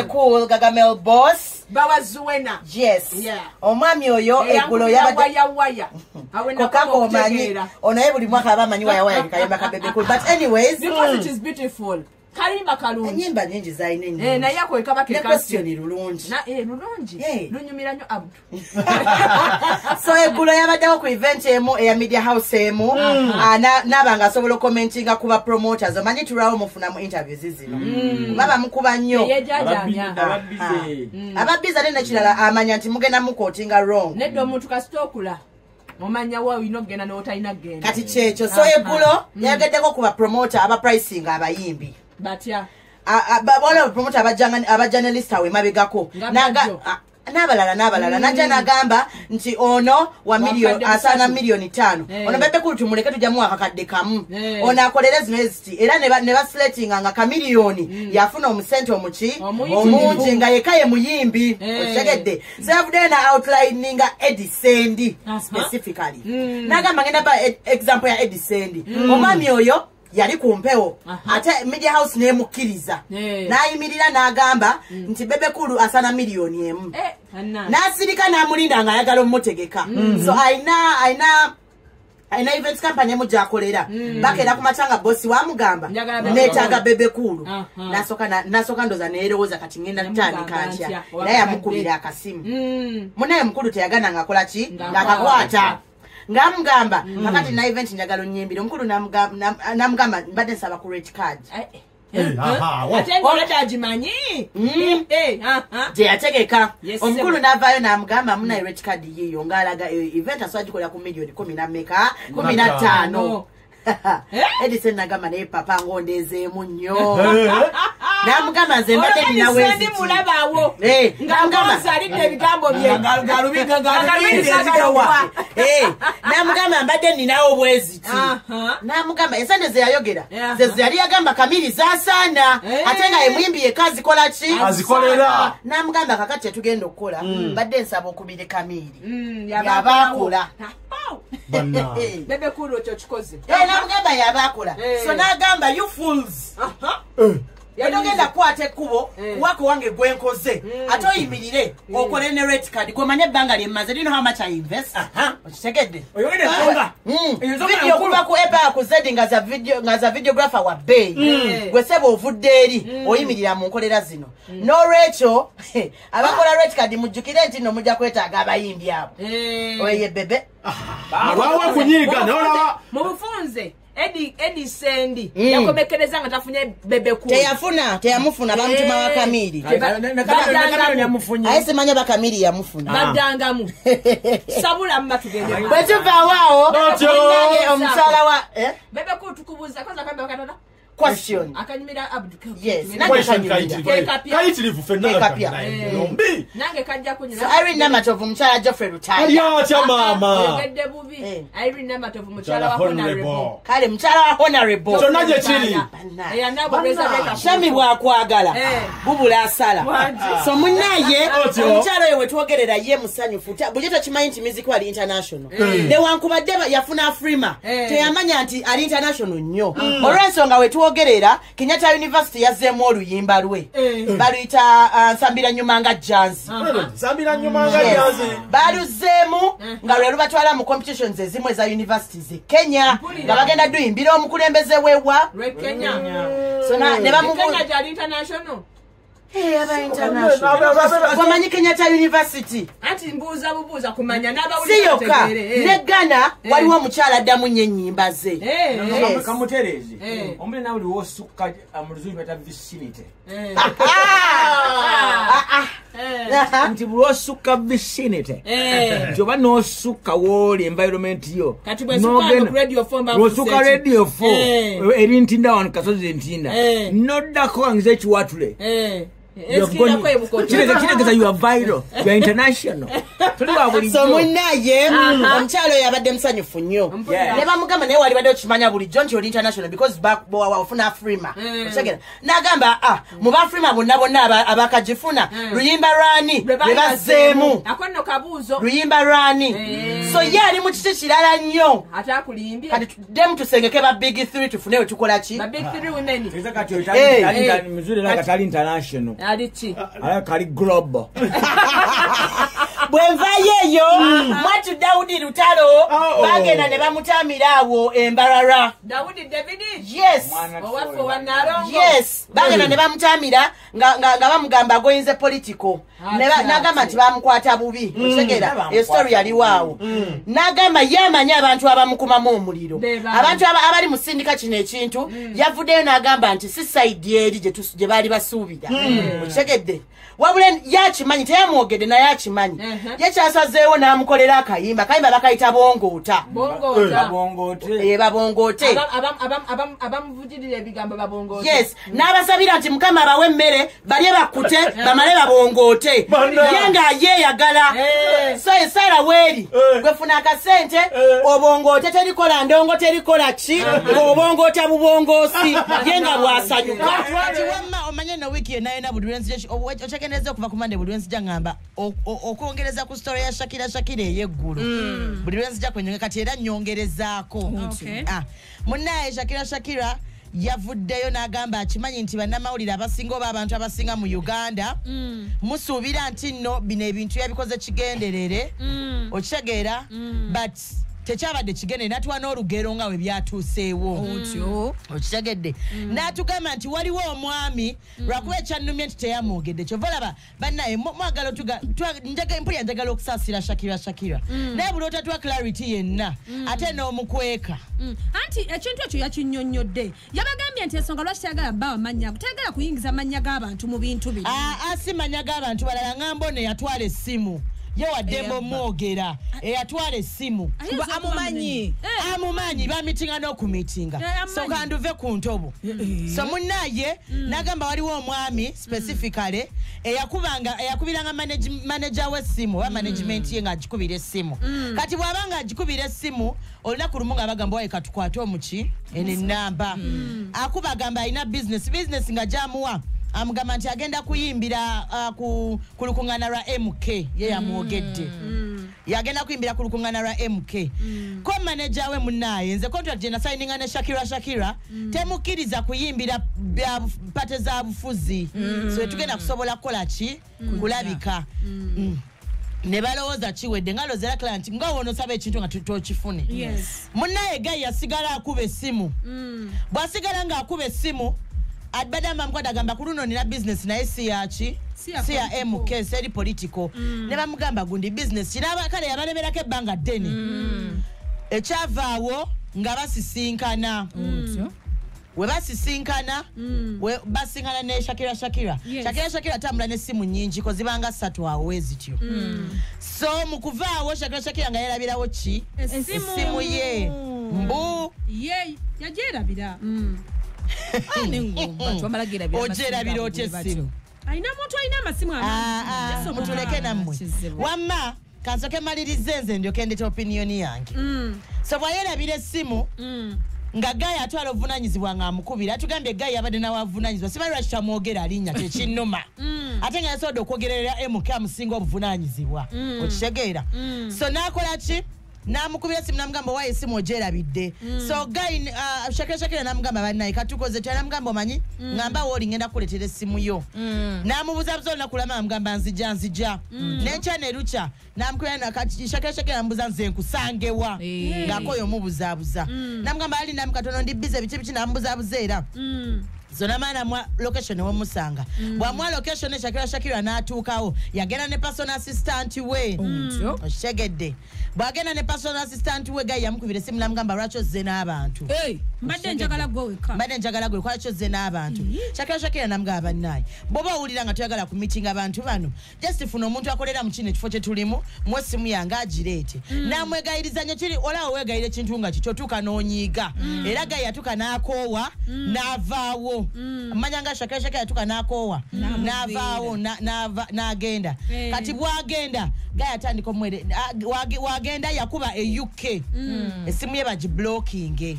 Cool Gagamel Boss Bawazuwena. Yes. Yeah. Omwami oyo eggulo yabadde waya. kokako omanyi onaye buli mwaka abamanyi waya kayimba ka Bebe Cool. But anyways, because it is beautiful. Kalimba kalungi. Enyimba nyingi zaine nnyo. Na yako ekaba ke question lulungi. Na lulungi. Lunyumira nnyo Abdu. So eggulo yabaddewo ku event emu eya Media House emu n'abanga asobola commentinga kuba promoters omanyi tulawo mufunamu interviews zino. Baba mukuba nnyo. Ababiza ne nakirala amanya nti mugenda mukotinga wrong. Neddo omuntu kasitokula. Omanya wa wino gena no talina genda. Kati kyekyo so eggulo yageddeko kuba promoter aba pricing abayimbi. Batya wala promoter aba journalist awe mabegako n'abalala najja n'agamba nti ono wa milioni asana milioni 5 ono Bebe Cool tumuleke tujamu akakadde kamu ono akolera zino eziti era ne basletinga nga kamiliyoni yafuna omusente omungi nga yekaye muyimbi otegedde sevudde na outlininga Eddy Sendi specifically n'agamba ngenda ba example ya Eddy Sendi omwami oyo yali kumpewo ate Media House nemukkiriza nayimirira n'agamba nti Bebe Cool asana milioni emu n'asirika n'amulinda nga ayagala omutegeka so aina events company emu gy'akolera bakera ku matanga bosi wamugamba neetaaga Bebe Cool nasooka ndoza neerowooza kati ngenda tutandika ntya naye yamukubira akasimu munaye mukulu teyagana ng'akola ki ng'akakwata ngamugamba kakati na event njagalo nyimbire omukulu namugamba mbadde nsaba ku red card atengola tajimanyi yategeka omukulu n'avaayo namugamba muna red card yiyo ng'alaga event aswagikolera ku milioni 15 Eddy Sendi nagamba naye papa ngondeezeemu nnyo namugamba nze mbadde nina weziti mulabaawo nga nsalidde ebigambo bye namugamba mbadde ninawo bweziti namugamba esente ze yayogera ze yali yagamba kamiri zasaana ate nga emuyimbi yekka azikola ki azikolera namugamba kakati tetugenda okukola mbadde nsaba okubire kamiri yabaakola Bebe Cool okyo kikoze namugamba yabaakola so nagamba you fools yadogenda kwate kubo wako wange gwenkoze ate oyimirire okole ne red card gomanye ebbanga lyemmaze lino how much I invest okitegedde video kuba ku epa ku Zedi nga za videographer wa Bay gweseba ovudde eri oyimirira mu nkolera zino n'olwekyo abakola red card mujjukire nti no mujja kwetaaga abayimbi abo oye Bebe wawe kunyiga naona mu bufunze Eddy Sendi yakomekereza nga tafunye Bebe Cool teyamufuna bamutuma wa kamiri ayesemanya bakamiri yamufuna baddangamu sabula mba tugende bwe tuvaawo omukyala wa Bebe Cool tukubuuza kwanza kambe wakatona question akanyumira Abdu yes kayitirivu fenna nombi nange kajja kunyina so Irene Namatovu mukyala Geoffrey Rutaya yacha mama yegedde bubi Irene Namatovu mukyala wa honorable kale mukyala wa honorable so naje chiri nabo reserve shami bwakwagala bubula asala so munaye omukyala oyo wetwogerera ye musanyufu bujeta kimanyi nti music wali international newankubadde yafuna Afrima teyamanya nti ali international nnyo olw'ensonga wetwogerera Kenyatta University yazzeemu oluyimba lwe baluyita nsambira nyumanga jazz baluzzeemu nga lwe lubatwala mu competitions ezimu eza universities e Kenya nga bagenda duyimbira omukulembeze wewa so ne bamubuuza Wamanyi Kenyatta University anti mbuuza bubuuza kumanya n'abawulira siyoka ne Ghana waliwo omukyala addamu nnyo ennyimba ze kamuterezi omuli nawe liwosukka mu luzungu bata vicinity nti bulwosukka vicinity nti oba n'osukka wooli environment yo n'osukka radio 4 eri ntinda wano kasozi entinda noddako wangiza ekiwatule kiregeza you are viral, you are international. So munaye omukyalo yabadde musanyufu nnyo ne bamugamba naye wali badde okimanya bulijjo nti oli international because wafuna Afrima otegera n'agamba mu bafrima bonna abakagifuna luyimba lwani lwe bazzeemu akonno kabuuzo luyimba lwani so ye ali mu kiti kirala nnyo atakulimbye kati tuddemu tusengeke ba big 3 tufune we tukola ki ba big 3 women muzuri nakatali international Alichi. Kali global. Bwenvayo eyo mwatu Daudi Lutalo bagenda ne bamutamira awo Embarara. Daudi David. Yes. Owafo wanarongo. Yes. Bagenda ne bamutamira nga bamugamba goyinze political. Nagamba nti bamukwata bubi. Otegera e story yali waawo. Nagamba yamanya abantu abamukumamu omuliro. Abantu abali mu sindika kino ekintu yavuddeyo nagamba nti si side eri gye bali basuubira. Otegedde. Wabule yakimanyi teyamwogedde naye akimanyi. Yekyasazeewo n'amukolera akayimba bakayita bongoota. Babongote. Abamuvujirira ebigambo babongote. Yes. N'abasabira nti Mukama abawe emmere balye bakute bamale babongote. Yenga yeeyagala. So esala weeri gwefuna akasente obongote terikola ndongo terikola ki obongoota bubongoosi yenga bwasanyuka. Wamma omanye na wiki enayo buli lwensi ochekeneza okuva ku Monday buli lwensi jangamba okwongereza ku story ya Shakira eyeggulu. Buli lwensi jakwenyonga kati era nyongerezaako. Munnaye Shakira yavuddeyo n'agamba akimanyi nti bannamawulire abasinga oba abantu abasinga mu Uganda musuubira nti nno bino ebintu yabikoze kigenderere okitegeera but tekyabadde kigenderere natuwa n'olugero nga we byatuuseewo okitegedde n'atugamba nti waliwo omwami lwakuba ekyannumye nti teyamwogedde kyova olaba bannaye mwagala mpulira njagala okusaasira Shakira naye buli otatuwa clarity yenna ate n'omukweka anti ekintu ekyo yakinnyonnyodde yabagambye nti ensonga lwaki tayagala bbawa mannya tayagala kuyingiza mannya g'abantu mu bintu bino si mannya g'abantu balala ng'ambo ne yatwala essimu ye waddembo mwogera eyatwala essimu amumanyi bamitinga n'okumitinga so kanduve ku ntobo so munnaye n'agamba waliwo omwami specifically eyakubiranga manager w'essimu oba management ye ng'agikubira essimu kati bw'abanga agikubira essimu olunaku lumu nga bagamba waye katukwate omuki eno ennamba akuba agamba alina business nga gyamuwa amugamba nti agenda kuyimbira ku lukuŋŋaana lwa MK ye yamwogedde yagenda kuyimbira ku lukuŋŋaana lwa MK ko manager we munnaye nze contract gye nasayininga ne Shakira temukkiriza kuyimbira pate za bufuzi so tugenda kusobola kukola ki kulabika ne balowooza kiwedde nga lozera client nga wono saba ekintu nga tokifune munnaye gayi yasigala akuba essimu bw'asigala ng'akuba essimu Adbadamba mkwada gamba kuruno nina business na si ya MK seri political ne bamugamba gundi business kiraba kale yabalemerako ebbanga ddene ekyavaawo nga basisinkana we basisinkana we basingana ne Shakira Shakira tambula n'essimu nnyingi ko zibanga 3 awo ezityo so mukuvaawo Shakira nga yerabirawo ki essimu ye mbu ye yajerabira ojerabira otya essimu ayina muntu ayina amasimu mutuleke nammwe wamma kansoke malirize nze ndyoke ndeta opinion yange so bwayerabira essimu nga Gayi atwala obuvunanyizibwa ng'amukubira atugambye Gayi abadde nawavunanyizibwa simanyi lwaki tamwogera alinnya tekinnuma ate nga yasobodde okwogerera MK amusinga obuvunanyizibwa okitegeera so n'akola ki namukubira simu namugamba waye essimu ojerabidde so Gayi Shakira namugamba bannaye katukoze namugamba omanyi ngamba woli ngenda kuletera essimu yo namubuza buza olunaku lama namugamba nzija n'enkya ne luca namukubira Shakira namubuza nze nkusangewa ng'akoyo omubuzaabuza namugamba ali namukatono ndi bize biki namubuzabuza era zona maana mwa location wemusanga bwamwa location Shakira n'atuukawo yagenda ne personal assistant we oshegedde bwagenda ne personal assistant we Gayi yamukubira essimu namugamba lwaki ozze n'abantu mbadde njagala gwe lwaki ozze n'abantu Shakira namugamba bannaye bw'oba owulira nga toyagala ku meeting abantu bano just funa omuntu akolera mu kino ekifo kye tulimu mu essimu yange agireete namwegayiriza nnyo kiri olaba weegayira ekintu nga kiti otuuka n'onyiiga era Gayi yatuuka n'akoowa n'avaawo manya nga Shakira yatuuka n'akoowa n'avaawo n'agenda kati bwagenda Gayi atandika omwere wagenda yakuba e UK essimu ye bagiblocking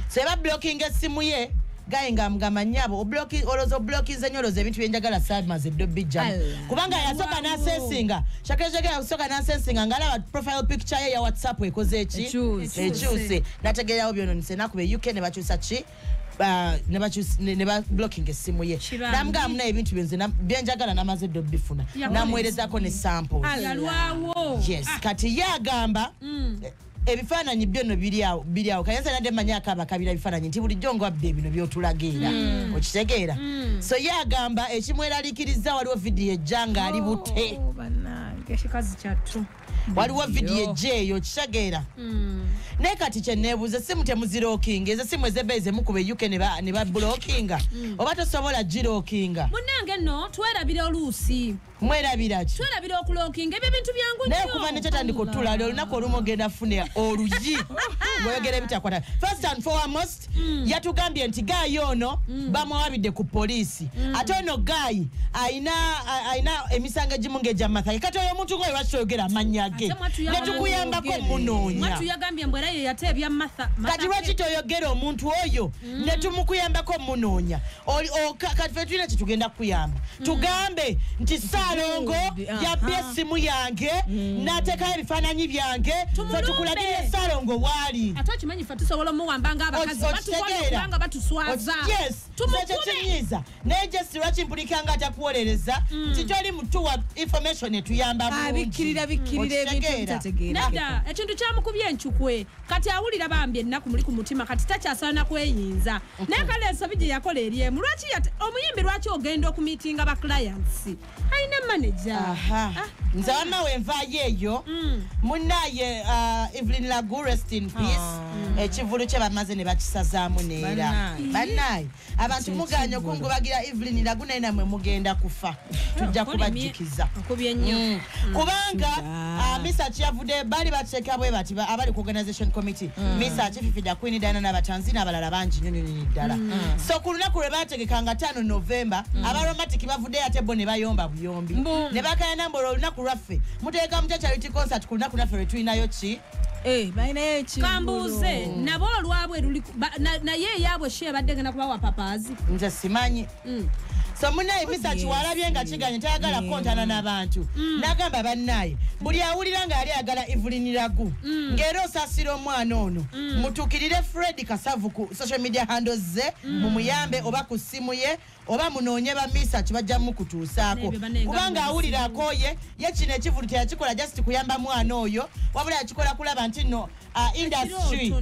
so eba blocking essimu ye Gayi ng'amugamba nnyabo oblokinze nnyo olowooza ebintu byenjagala samaze eddo bijjamu kubanga yasooka n'asensinga Shakira yasooka n'asensinga ng'alaba profile picture ye ya WhatsApp ekoze eki ekyuse n'ategeerawo byononise nakuba e UK ne bakyusa ki ne ba blocking essimu ye namugamba muna ebintu byenjagala namaze ddo bifuna namwerezako ne samples yes kati yagamba ebifaananyi byonna biri awo kayenza nadde manyako abakabira ebifaananyi nti bulijjo ngwabbe bino byotulagira okitegeera so yagamba ekimweraliikiriza waliwo vidiyo ejja ng'ali bute waliwo vidiyo ejja eyo kitegeera naye kati kyeneebuuza simu temuzirookinga ezo simu ezebbeeyi zemukuba UK ne babulookinga oba tosobola girookinga munnange nno twerabira oluusi mwerabira ki twerabira okulookinga ebyo bintu byangu nnyo naye kuba nekyatandika otula olunaku olumu ogenda fune oluyi ng'oyogera ebitakwata first and foremost yatugambye nti gaayi ono bamwawabidde ku poliisi ate ono gaayi ayina emisango egimu ng'egya mathake kati oyo omuntu ng'oyo lwaki toyogera amannya ge ne tukuyambako munoonya kati lwaki toyogera omuntu oyo ne tumukuyambako munoonya kati fe tulina kyetugenda kukuyamba tugambe nti Salongo yabbye essimu yange n'ateekayo ebifaananyi byange fe tukulagirire Salongo waali ate okimanyi fe tusobola omuwamba ng'abakazi batukolanga batuswaza kinyiiza naye jesi lwaki mpulika nga atakuwolereza nti toli mutuwa information etuyamba abikkirira ebintu bitategeera nedda ekintu kyamukubye enkyukwe kati awulira bambi ennaku muli ku mutima kati takyasaana kweyinza naye kale ensobi gye yakola eri emu lwaki omuyimbi lwaki ogenda okumiitinga ba clients ayina manager nze wamma wenvaayo eyo munnaye EVELYN LAGU rest in peace ekivulu kye bamaze ne bakisazaamu neera bannaye abantu muganya okungubagira EVELYN LAGU naye namwe mugenda kufa tujja kubajjukiza kubanga misa kyavudde bali bateeka bwe bati abali ku organization committee misa kififida Queen Diana n'abatanzini abalala bangi nnyo ddala so ku lunaku lwe baategekanga 5 November abaromantic bavudde ate bo ne bayomba buyombi ne bakayana mbo olunaku lwaffe muteeka mu charity concert ku lunaku lwaffe lwe tulinayo ki kambuuze nabo olwabwe naye eyabwe she badde genda kubawa papazi nze simanyi so munaye misa kiwalabye nga kiganye tayagala kontana n'abantu n'agamba bannaye buli awulira nga yali ayagala EVELYN LAGU ng'era osaasira omwana ono mutuukirire Fred Kasavu ku social media handles ze mumuyambe oba ku ssimu ye oba munoonye ba misa kibajja mukutuusaako kubanga awulira akooye ye kino ekivulu teyakikola just kuyamba mwana oyo wabula yakikola kulaba nti no industry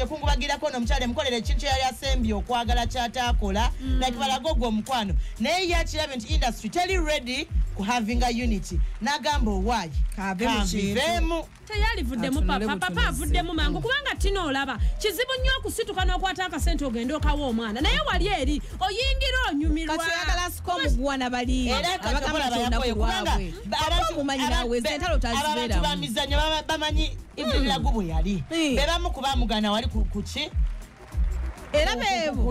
ekungubagirako n'omukyala emukolera ekintu yali asembye okwagala kyataakola nakibalaga ogwo omukwano naye yakirabye nti industry teri ready ku having a unity n'agamba owaayi kambiveemu teyalivuddemu papa avuddemu mangu kubanga tino olaba kizibu nnyo okusituka n'okwata akasente ogenda okawa omwana naye wali eri oyingira onyumirwa katoyagala sikomugwana bali abantu bamizanyo bamanyi EVELYN LAGU bwe yali bebamu kuba mugana wali kuki era beebu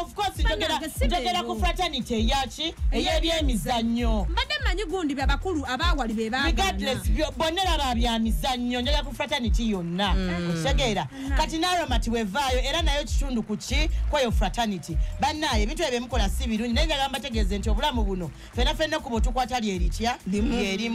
of course njogera ku fraternity eyaki ey'ebyemizannyo mbadde mmanyi gundi byabakulu abawali be regardless bonnera babyamizannyo njogera ku fraternity yonna okitegeera kati naromati wevaayo era nayo kitundu kuki kweyo fraternity bannaye ebintu ebyo mukola si birungi naye njagala mbategeeze nti obulamu buno fenna kubo tukwata lyeritya lyerimu